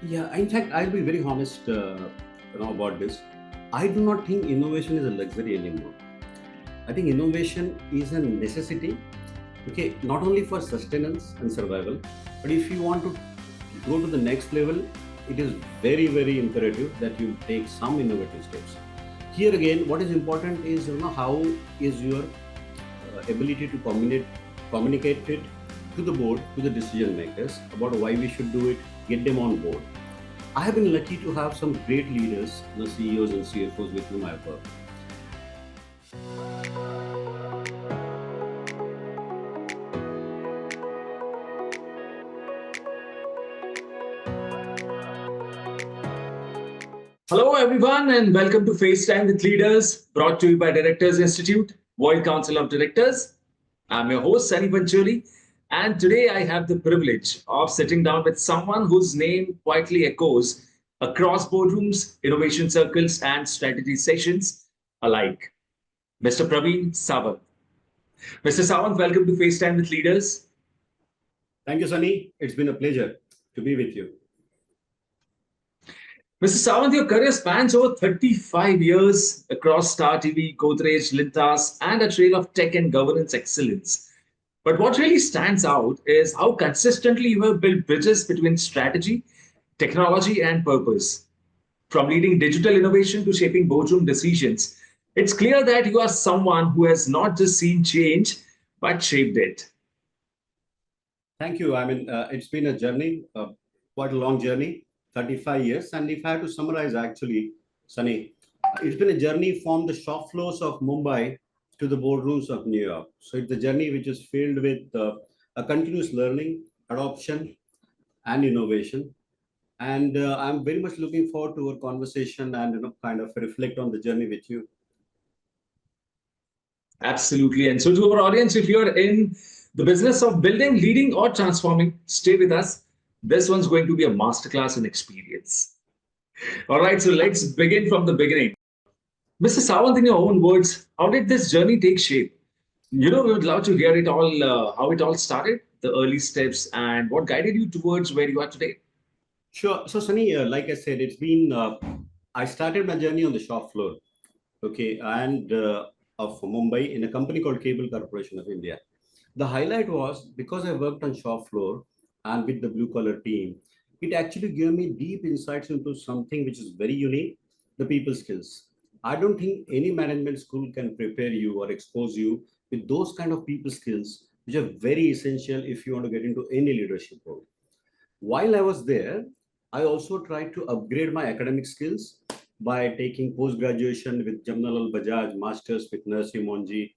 Yeah, in fact, I'll be very honest about this. I do not think innovation is a luxury anymore. I think innovation is a necessity, okay, not only for sustenance and survival, but if you want to go to the next level, it is very, very imperative that you take some innovative steps. Here again, what is important is how is your ability to communicate it to the board, to the decision makers about why we should do it, get them on board. I have been lucky to have some great leaders, CEOs and CFOs with whom I've worked. Hello, everyone, and welcome to FaceTime with Leaders, brought to you by Directors Institute, World Council of Directors. I'm your host, Sunny Pancholi, and today I have the privilege of sitting down with someone whose name quietly echoes across boardrooms, innovation circles, and strategy sessions alike. Mr. Pravin Savant. Mr. Savant, welcome to FaceTime with Leaders. Thank you, Sunny. It's been a pleasure to be with you. Mr. Savant, your career spans over 35 years across Star TV, Godrej, Lintas, and a trail of tech and governance excellence. But what really stands out is how consistently you have built bridges between strategy, technology, and purpose. From leading digital innovation to shaping boardroom decisions, it's clear that you are someone who has not just seen change, but shaped it. Thank you. It's been a journey, quite a long journey, 35 years. And if I have to summarize, actually, Sunny, it's been a journey from the shop floors of Mumbai to the boardrooms of New York. So it's a journey which is filled with a continuous learning, adoption, and innovation. And I'm very much looking forward to our conversation and kind of reflect on the journey with you. Absolutely. And so, to our audience, if you're in the business of building, leading, or transforming, stay with us. This one's going to be a masterclass in experience. All right, so let's begin from the beginning. Mr. Sawant, in your own words, how did this journey take shape? We would love to hear it all, how it all started, the early steps, and what guided you towards where you are today. Sure. So, Sunny, like I said, I started my journey on the shop floor, okay, and of Mumbai in a company called Cable Corporation of India. The highlight was because I worked on shop floor and with the blue collar team, it actually gave me deep insights into something which is very unique, the people skills. I don't think any management school can prepare you or expose you with those kind of people skills, which are very essential if you want to get into any leadership role. While I was there, I also tried to upgrade my academic skills by taking post graduation with Jamnalal Bajaj, masters with Nursi Monji.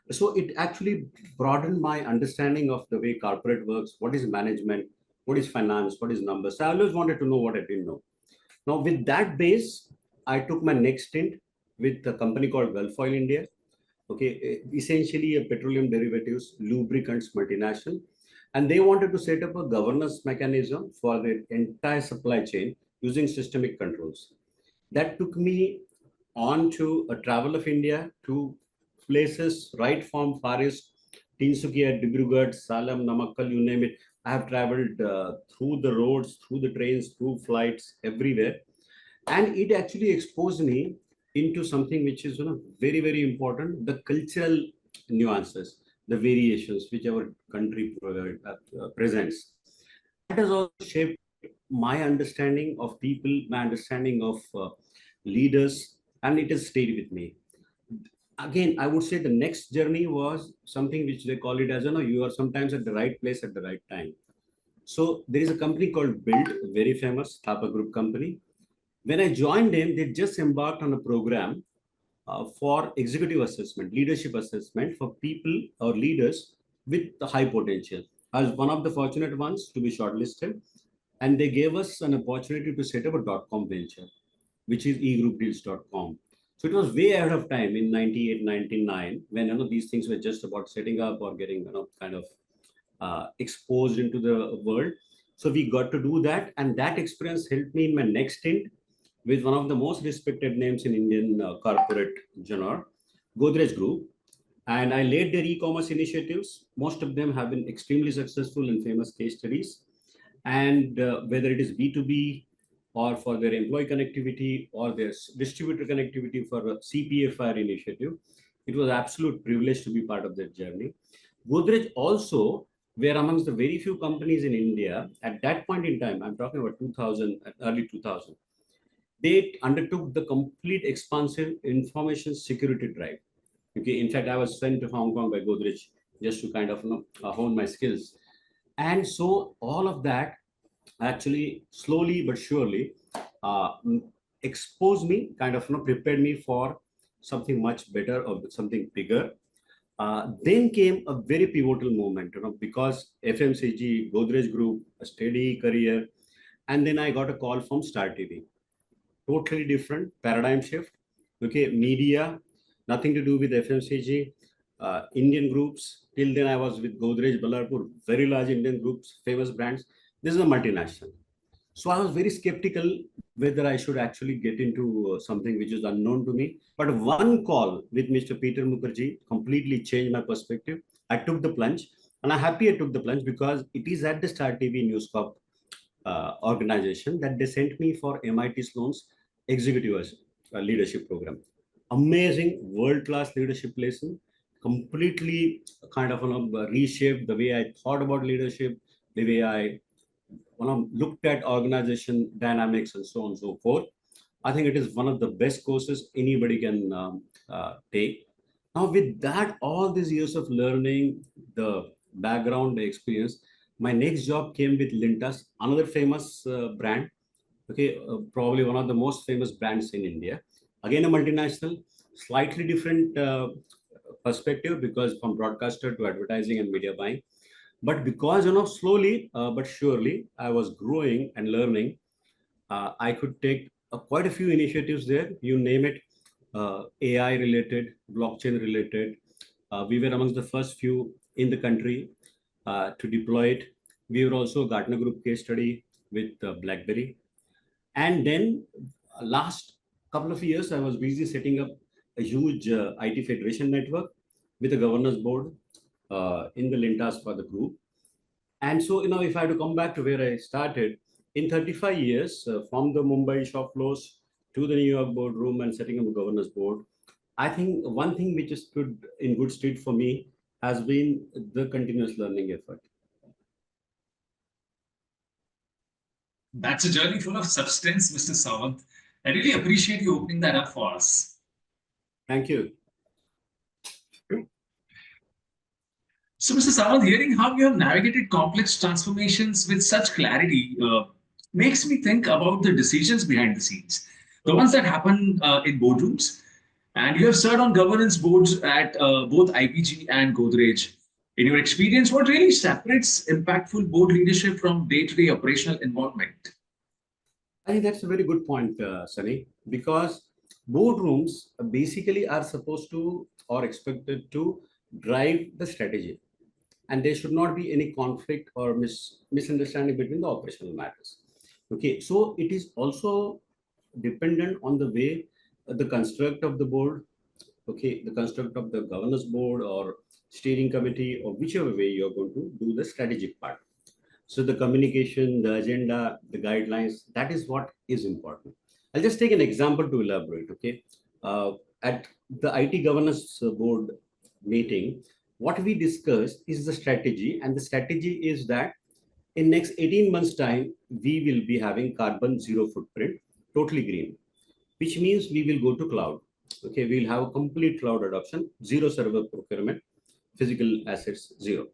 So it actually broadened my understanding of the way corporate works, what is management, what is finance, what is numbers. So I always wanted to know what I didn't know. Now, with that base, I took my next stint with a company called Gulf Oil India. Okay, essentially a petroleum derivatives lubricants multinational, and they wanted to set up a governance mechanism for their entire supply chain using systemic controls. That took me on to a travel of India to places right from Far East, Tinsukia, Dibrugarh, Salem, Namakkal, you name it. I have traveled through the roads, through the trains, through flights, everywhere. And it actually exposed me into something which is very, very important, the cultural nuances, the variations which our country presents. That has also shaped my understanding of people, my understanding of leaders, and it has stayed with me. Again, I would say the next journey was something which they call it as you are sometimes at the right place at the right time. So there is a company called Build, very famous Thapa Group company. When I joined them, they just embarked on a program for executive assessment, leadership assessment for people or leaders with the high potential. I was one of the fortunate ones to be shortlisted, and they gave us an opportunity to set up a .com venture, which is egroupdeals.com. So it was way ahead of time in 98, 99, when these things were just about setting up or getting kind of exposed into the world. So we got to do that, and that experience helped me in my next stint with one of the most respected names in Indian corporate genre, Godrej Group. And I led their e-commerce initiatives. Most of them have been extremely successful and famous case studies. And whether it is B2B or for their employee connectivity or their distributor connectivity for a CPFR initiative. It was absolute privilege to be part of that journey. Godrej also were amongst the very few companies in India at that point in time. I'm talking about 2000, early 2000. They undertook the complete expansive information security drive. Okay, in fact, I was sent to Hong Kong by Godrej just to kind of hone my skills, and so all of that actually slowly but surely uh, exposed me, kind of prepared me for something much better or something bigger. Then came a very pivotal moment, because FMCG, Godrej Group, a steady career, and then I got a call from Star TV. Totally different paradigm shift. Okay, media, nothing to do with FMCG. Indian groups. Till then, I was with Godrej, Ballarpur, very large Indian groups, famous brands. This is a multinational. So I was very skeptical whether I should actually get into something which is unknown to me. But one call with Mr. Peter Mukherjee completely changed my perspective. I took the plunge, and I'm happy I took the plunge because it is at the Star TV News Corp organization that they sent me for MIT Sloan's executive leadership program. Amazing world-class leadership lesson, completely kind of reshaped the way I thought about leadership, the way I looked at organization dynamics and so on and so forth. I think it is one of the best courses anybody can take. Now, with that, all these years of learning, the background, the experience, my next job came with Lintas, another famous brand. Okay, probably one of the most famous brands in India. Again, a multinational, slightly different perspective because from broadcaster to advertising and media buying. But because slowly but surely, I was growing and learning. I could take quite a few initiatives there. You name it, AI related, blockchain related. We were amongst the first few in the country to deploy it. We were also a Gartner Group case study with BlackBerry. And then last couple of years, I was busy setting up a huge IT federation network with a governance board in the Lintas for the group. And so, if I had to come back to where I started, in 35 years, from the Mumbai shop floors to the New York boardroom and setting up a governance board, I think one thing which has stood in good stead for me has been the continuous learning effort. That's a journey full of substance, Mr. Savant. I really appreciate you opening that up for us. Thank you. So, Mr. Savant, hearing how you have navigated complex transformations with such clarity makes me think about the decisions behind the scenes, the ones that happen in boardrooms. And you have served on governance boards at both IPG and Godrej. In your experience, what really separates impactful board leadership from day-to-day operational involvement? I think that's a very good point, Sunny, because boardrooms basically are supposed to or expected to drive the strategy, and there should not be any conflict or misunderstanding between the operational matters. Okay, so it is also dependent on the way the construct of the board, okay, the construct of the governance board or steering committee or whichever way you're going to do the strategic part. So the communication, the agenda, the guidelines, that is what is important. I'll just take an example to elaborate. Okay, at the IT governance board meeting, what we discussed is the strategy, and the strategy is that in next 18 months time, we will be having carbon zero footprint, totally green, which means we will go to cloud. Okay, we'll have a complete cloud adoption, zero server procurement, physical assets zero.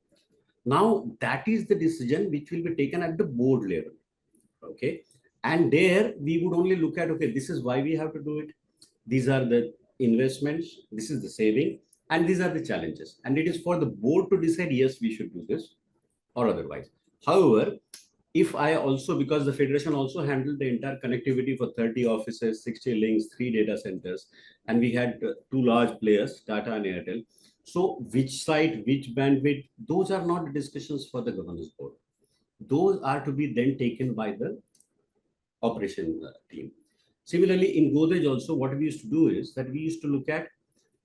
Now, that is the decision which will be taken at the board level. Okay. And there we would only look at, okay, this is why we have to do it. These are the investments, this is the saving, and these are the challenges. And it is for the board to decide, yes, we should do this or otherwise. However, if I also, because the federation also handled the entire connectivity for 30 offices, 60 links, 3 data centers, and we had two large players, Tata and Airtel. So which site, which bandwidth, those are not discussions for the governance board. Those are to be then taken by the operation team. Similarly, in Godrej also, what we used to do is that we used to look at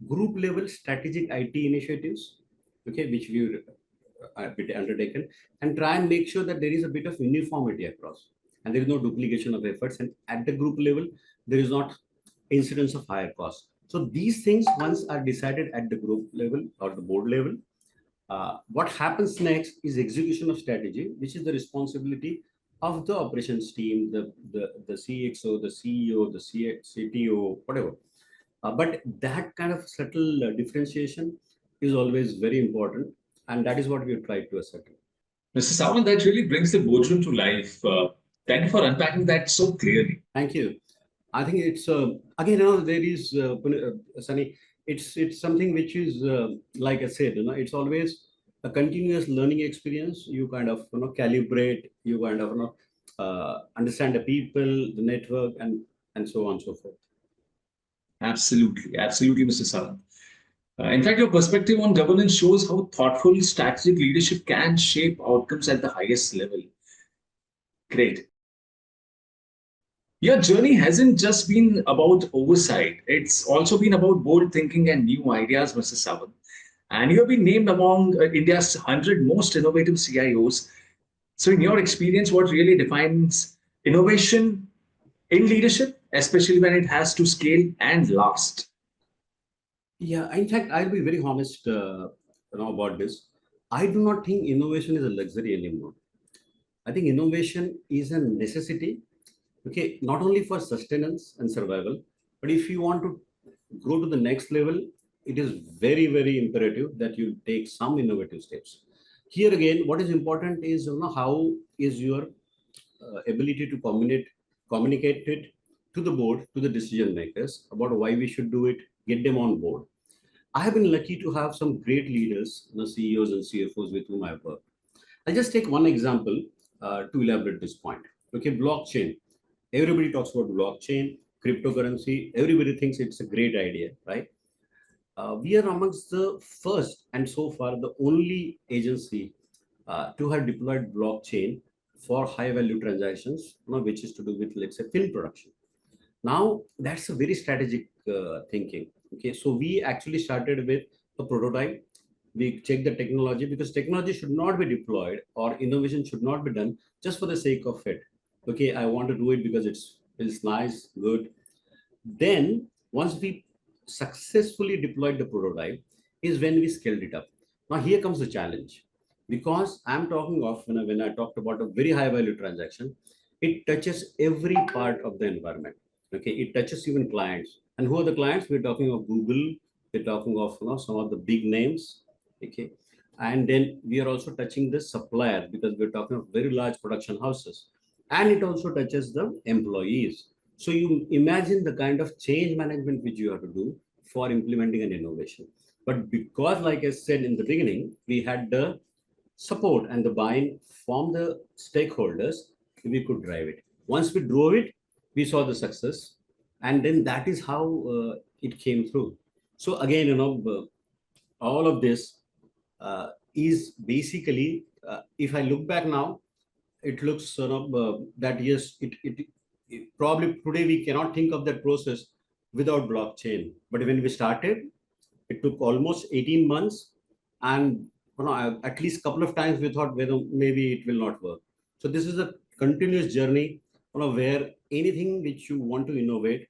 group level strategic IT initiatives, okay, which we undertaken, and try and make sure that there is a bit of uniformity across. and there is no duplication of efforts. And at the group level, there is not incidence of higher cost. So these things once are decided at the group level or the board level, what happens next is execution of strategy, which is the responsibility of the operations team, the CXO, the CEO, the CTO, whatever. But that kind of subtle differentiation is always very important, and that is what we have tried to ascertain. Mr. Savant, that really brings the boardroom to life. Thank you for unpacking that so clearly. Thank you. I think it's again, there is Sunny. It's something which is like I said, it's always a continuous learning experience. You kind of calibrate, you kind of understand the people, the network, and so on and so forth. Absolutely, absolutely, Mr. Savant. In fact, your perspective on governance shows how thoughtful strategic leadership can shape outcomes at the highest level. Great. Your journey hasn't just been about oversight, it's also been about bold thinking and new ideas, Mr. Savant. And you have been named among India's 100 most innovative CIOs. So, in your experience, what really defines innovation in leadership, especially when it has to scale and last? Yeah, in fact, I'll be very honest about this. I do not think innovation is a luxury anymore. I think innovation is a necessity, okay, not only for sustenance and survival, but if you want to grow to the next level, it is very, very imperative that you take some innovative steps. Here again, what is important is how is your ability to communicate it to the board, to the decision makers about why we should do it, get them on board. I have been lucky to have some great leaders, CEOs and CFOs with whom I've worked. I'll just take one example to elaborate this point. Okay, blockchain. Everybody talks about blockchain, cryptocurrency. Everybody thinks it's a great idea, right? We are amongst the first and so far the only agency to have deployed blockchain for high value transactions, which is to do with, let's say, film production. Now, that's a very strategic thinking. Okay, so we actually started with a prototype. We check the technology because technology should not be deployed or innovation should not be done just for the sake of it. Okay, I want to do it because it's nice, good. Then, once we successfully deployed the prototype, is when we scaled it up. Now, here comes the challenge because I'm talking of when I talked about a very high value transaction, it touches every part of the environment. Okay, it touches even clients. And who are the clients? We're talking of Google. We're talking of some of the big names. Okay, and then we are also touching the suppliers because we're talking of very large production houses, and it also touches the employees. So you imagine the kind of change management which you have to do for implementing an innovation. But because, like I said in the beginning, we had the support and the buy-in from the stakeholders, we could drive it. Once we drove it, we saw the success, and then that is how it came through. So again, all of this is basically, if I look back now, it looks that yes, it probably today we cannot think of that process without blockchain. But when we started, it took almost 18 months, and at least a couple of times we thought whether maybe it will not work. So this is a continuous journey, where anything which you want to innovate,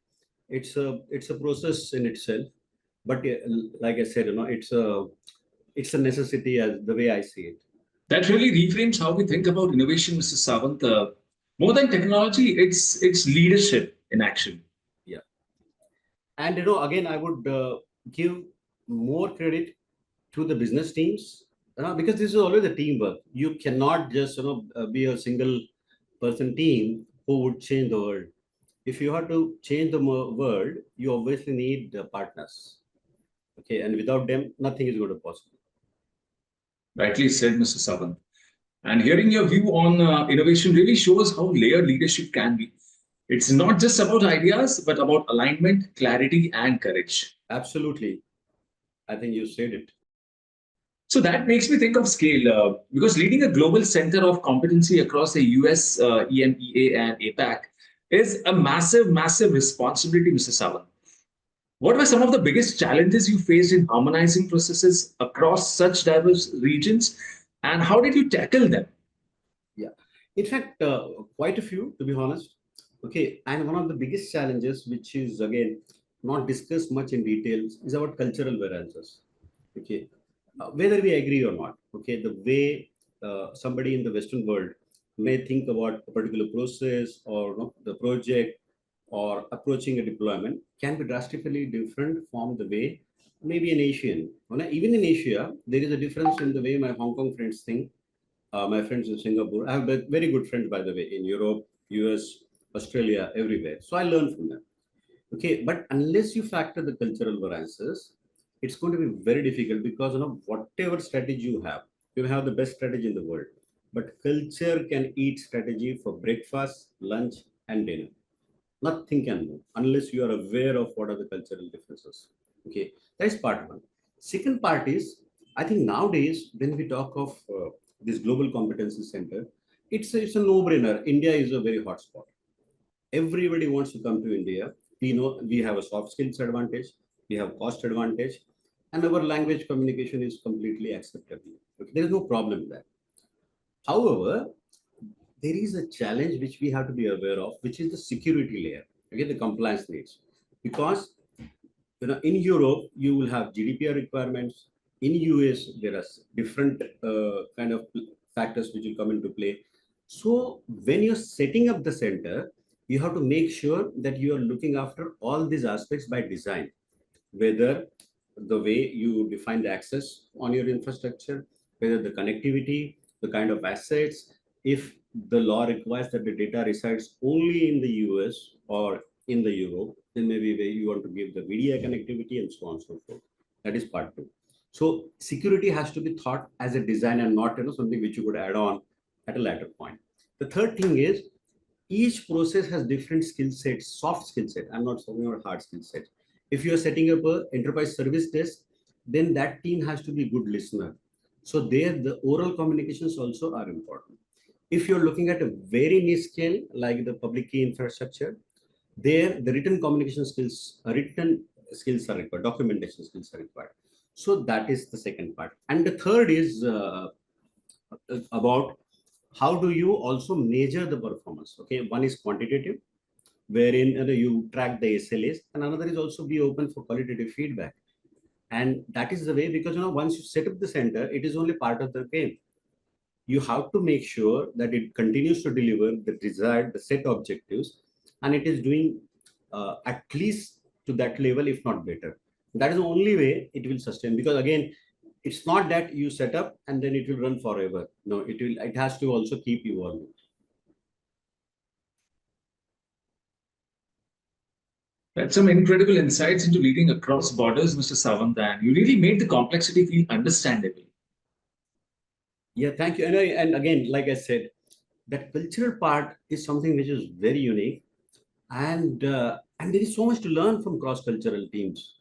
it's a process in itself. But like I said, it's a necessity as the way I see it. That really reframes how we think about innovation, Mr. Savant. More than technology, it's leadership in action. Yeah. And again, I would give more credit to the business teams, because this is always a teamwork. You cannot just be a single person team who would change the world. If you have to change the world, you obviously need partners. Okay, and without them, nothing is going to possible. Rightly said, Mr. Savant. And hearing your view on innovation really shows how layered leadership can be. It's not just about ideas, but about alignment, clarity, and courage. Absolutely. I think you said it. So that makes me think of scale, because leading a global center of competency across the US, EMEA, and APAC is a massive, massive responsibility, Mr. Savant. What were some of the biggest challenges you faced in harmonizing processes across such diverse regions, and how did you tackle them? Yeah. In fact, quite a few, to be honest. Okay, and one of the biggest challenges, which is again not discussed much in details, is about cultural variances. Okay, whether we agree or not. Okay, the way somebody in the Western world may think about a particular process or the project or approaching a deployment can be drastically different from the way maybe an Asian. Even in Asia, there is a difference in the way my Hong Kong friends think, my friends in Singapore. I have very good friends, by the way, in Europe, US, Australia, everywhere. So I learn from them. Okay, but unless you factor the cultural variances, it's going to be very difficult because whatever strategy you have the best strategy in the world, but culture can eat strategy for breakfast, lunch, and dinner. Nothing can move unless you are aware of what are the cultural differences. Okay, that is part one. Second part is, I think nowadays when we talk of this global competency center, it's a no-brainer. India is a very hot spot. Everybody wants to come to India. We know we have a soft skills advantage, we have cost advantage, and our language communication is completely acceptable. Okay, there is no problem there. However, there is a challenge which we have to be aware of, which is the security layer. Okay, the compliance needs, because in Europe you will have GDPR requirements. In US there are different kind of factors which will come into play. So when you're setting up the center, you have to make sure that you are looking after all these aspects by design, whether the way you define the access on your infrastructure, whether the connectivity, the kind of assets, if the law requires that the data resides only in the US or in the Europe, then maybe where you want to give the media connectivity and so on and so forth. That is part two. So security has to be thought as a design and not something which you could add on at a later point. The third thing is each process has different skill sets, soft skill set. I'm not talking about hard skill set. If you are setting up a enterprise service desk, then that team has to be good listener. So there, the oral communications also are important. If you're looking at a very niche scale, like the public key infrastructure, there the written communication skills, written skills are required, documentation skills are required. So that is the second part. And the third is about how do you also measure the performance. Okay, one is quantitative, wherein you track the SLAs, and another is also be open for qualitative feedback. And that is the way, because once you set up the center, it is only part of the game. You have to make sure that it continues to deliver the desired, the set objectives, and it is doing at least to that level, if not better. That is the only way it will sustain, because again, it's not that you set up and then it will run forever. No, it has to also keep evolving. That's some incredible insights into leading across borders, Mr. Savant, and you really made the complexity feel understandable. Yeah, thank you. And again, like I said, that cultural part is something which is very unique, and there is so much to learn from cross-cultural teams.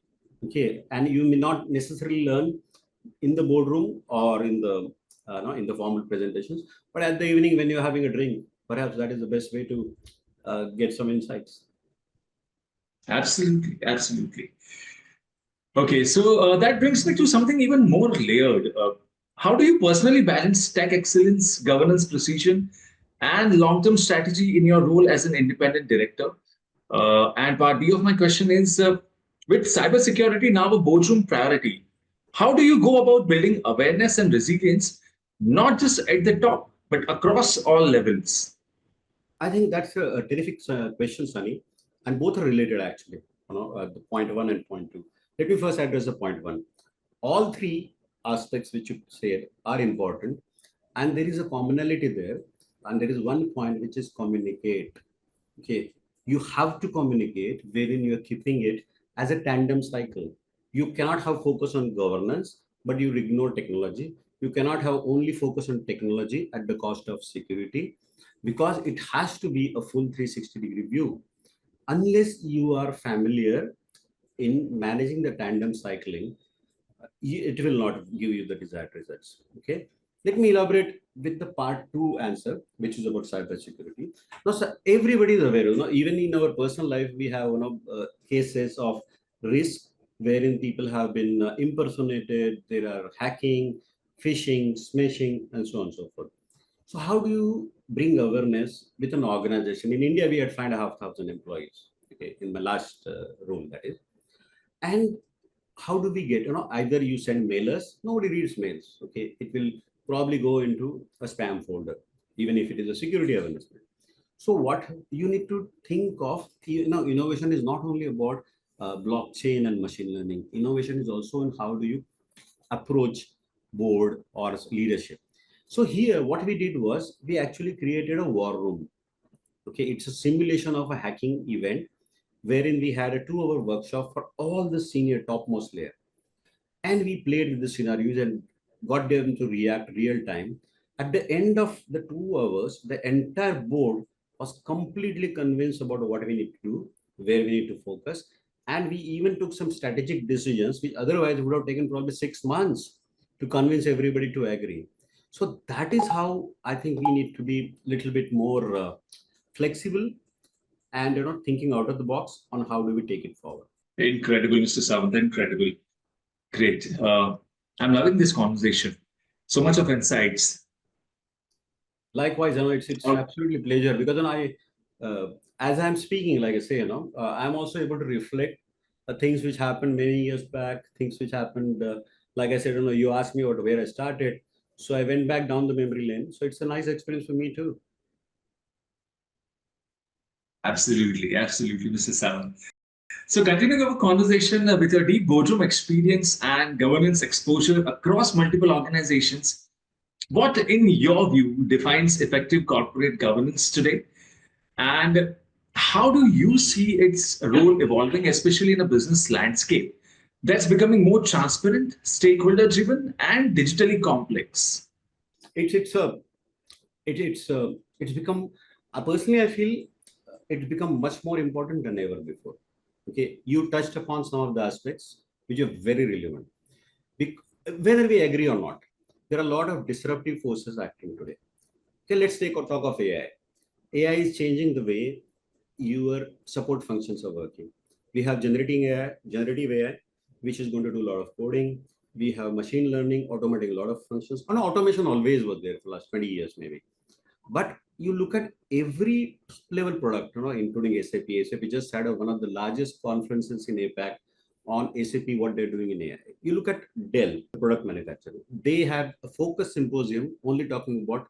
Okay, and you may not necessarily learn in the boardroom or in the no, in the formal presentations, but at the evening when you're having a drink, perhaps that is the best way to get some insights. Absolutely, absolutely. Okay, so that brings me to something even more layered. How do you personally balance tech excellence, governance precision, and long term strategy in your role as an independent director? And part B of my question is with cybersecurity now a boardroom priority, how do you go about building awareness and resilience, not just at the top, but across all levels? I think that's a terrific question, Sunny, and both are related actually. The point one and point two. Let me first address the point one. All three aspects which you said are important, and there is a commonality there, and there is one point which is communicate. Okay, you have to communicate wherein you're keeping it as a tandem cycle. You cannot have focus on governance, but you ignore technology. You cannot have only focus on technology at the cost of security, because it has to be a full 360-degree view. Unless you are familiar in managing the tandem cycling, it will not give you the desired results. Okay. Let me elaborate with the part two answer, which is about cybersecurity. Now, sir, everybody is aware, even in our personal life, we have cases of risk wherein people have been impersonated, there are hacking, phishing, smashing, and so on and so forth. So how do you bring awareness with an organization? In India, we had 5,500 employees. Okay, in my last role, that is. And how do we get, either you send mailers, nobody reads mails. Okay, it will probably go into a spam folder, even if it is a security awareness. So what you need to think of, innovation is not only about blockchain and machine learning. Innovation is also in how do you approach board or leadership. So here, what we did was we actually created a war room. Okay, it's a simulation of a hacking event wherein we had a 2-hour workshop for all the senior topmost layer, and we played with the scenarios and got them to react real time. At the end of the 2 hours, the entire board was completely convinced about what we need to do, where we need to focus, and we even took some strategic decisions which otherwise would have taken probably 6 months to convince everybody to agree. So that is how I think we need to be a little bit more flexible and thinking out of the box on how do we take it forward. Incredible, Mr. Savant. Incredible. Great. I'm loving this conversation. So much of insights. Likewise, it's absolutely pleasure because as I'm speaking, like I say, I'm also able to reflect things which happened many years back, things which happened, like I said, you asked me about where I started, so I went back down the memory lane. So it's a nice experience for me too. Absolutely, absolutely, Mr. Savant. So, continuing our conversation with your deep boardroom experience and governance exposure across multiple organizations, what, in your view, defines effective corporate governance today? And how do you see its role evolving, especially in a business landscape that's becoming more transparent, stakeholder driven, and digitally complex? It's it's a it's become personally I feel it's become much more important than ever before. Okay, you touched upon some of the aspects which are very relevant. Whether we agree or not, there are a lot of disruptive forces acting today. Okay, let's take a talk of AI. AI is changing the way your support functions are working. We have generative AI, which is going to do a lot of coding. We have machine learning, automating a lot of functions. And automation always was there for the last 20 years, maybe. But you look at every level product, including SAP. SAP just had one of the largest conferences in APAC on SAP, what they're doing in AI. You look at Dell, product manufacturer. They had a focus symposium only talking about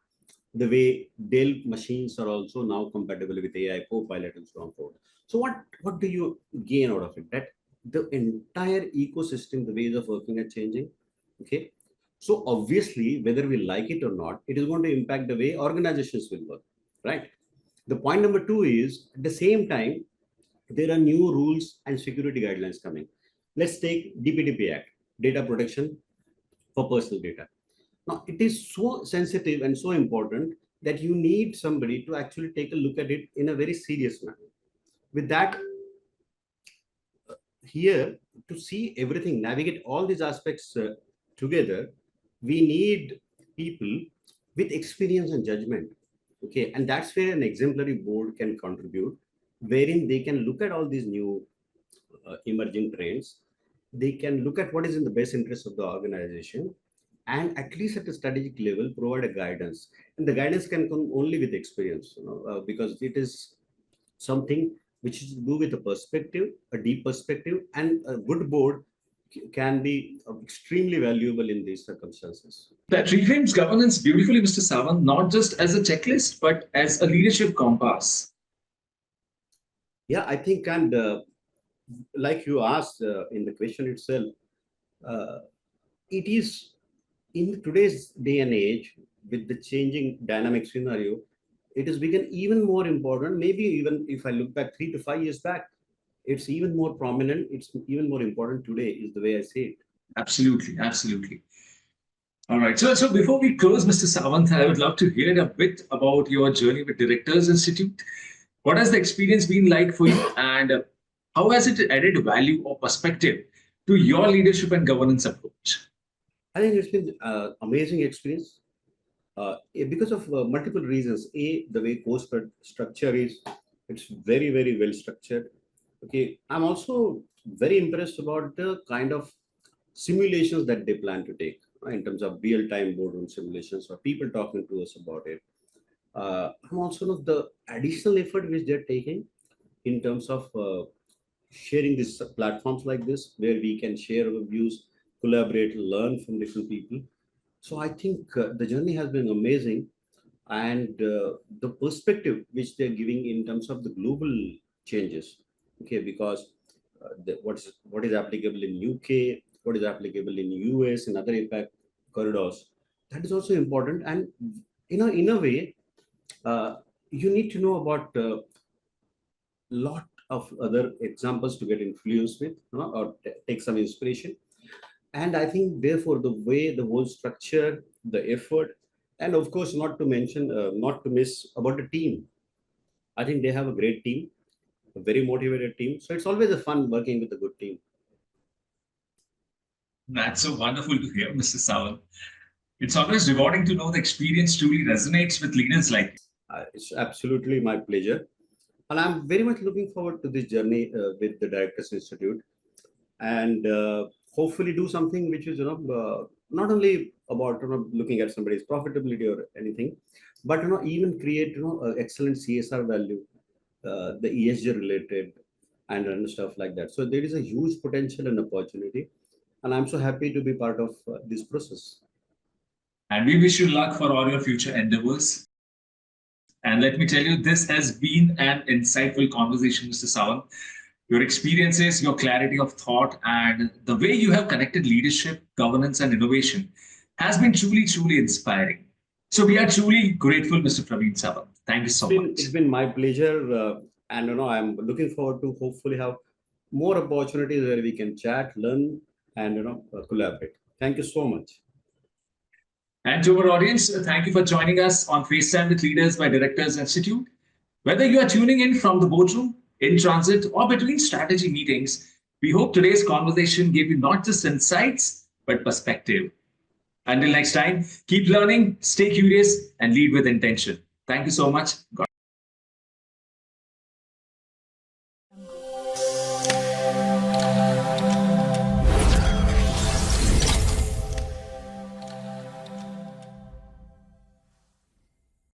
the way Dell machines are also now compatible with AI, Copilot, and so on forth. So what do you gain out of it? That the entire ecosystem, the ways of working are changing. Okay. So obviously, whether we like it or not, it is going to impact the way organizations will work, right? The point number two is at the same time, there are new rules and security guidelines coming. Let's take DPDP Act, data protection for personal data. Now, it is so sensitive and so important that you need somebody to actually take a look at it in a very serious manner. With that, here to see everything, navigate all these aspects together, we need people with experience and judgment. Okay, and that's where an exemplary board can contribute, wherein they can look at all these new emerging trends. They can look at what is in the best interest of the organization, and at least at a strategic level provide a guidance, and the guidance can come only with experience, because it is something which is to do with a perspective, a deep perspective, and a good board can be extremely valuable in these circumstances. That reframes governance beautifully, Mr. Savant, not just as a checklist, but as a leadership compass. Yeah, I think, and like you asked in the question itself, uh, it is in today's day and age with the changing dynamic scenario, it has become even more important. Maybe even if I look back 3 to 5 years back, it's even more prominent. It's even more important today, is the way I see it. Absolutely, absolutely. All right. So before we close, Mr. Savant, I would love to hear a bit about your journey with Directors Institute. What has the experience been like for you, and how has it added value or perspective to your leadership and governance approach? I think it's been amazing experience because of multiple reasons. A, the way course structure is, it's very, very well structured. Okay, I'm also very impressed about the kind of simulations that they plan to take, in terms of real-time boardroom simulations or people talking to us about it. and also the additional effort which they're taking in terms of sharing these platforms like this, where we can share our views, collaborate, learn from different people. So I think the journey has been amazing, and the perspective which they're giving in terms of the global changes. Okay, because what is applicable in UK, what is applicable in US and other APAC corridors, that is also important. And in a way, uh, you need to know about lot of other examples to get influenced with, or take some inspiration. And I think therefore the way, the whole structure, the effort, and of course not to miss about the team. I think they have a great team, a very motivated team, so it's always a fun working with a good team. That's so wonderful to hear, Mr. Savant. It's always rewarding to know the experience truly resonates with leaders like you. It's absolutely my pleasure, and I'm very much looking forward to this journey with the Directors Institute, and hopefully do something which is not only about looking at somebody's profitability or anything, but even create excellent CSR value, the ESG related, and stuff like that. So there is a huge potential and opportunity, and I'm so happy to be part of this process. And we wish you luck for all your future endeavors. And let me tell you, this has been an insightful conversation, Mr. Savant. Your experiences, your clarity of thought, and the way you have connected leadership, governance, and innovation has been truly, truly inspiring. So we are truly grateful, Mr. Pravin Savant. Thank you so much. It's been my pleasure, and I'm looking forward to hopefully have more opportunities where we can chat, learn, and collaborate. Thank you so much. And to our audience, thank you for joining us on FaceTime with Leaders by Directors Institute. Whether you are tuning in from the boardroom, in transit, or between strategy meetings, we hope today's conversation gave you not just insights, but perspective. Until next time, keep learning, stay curious, and lead with intention. Thank you so much. God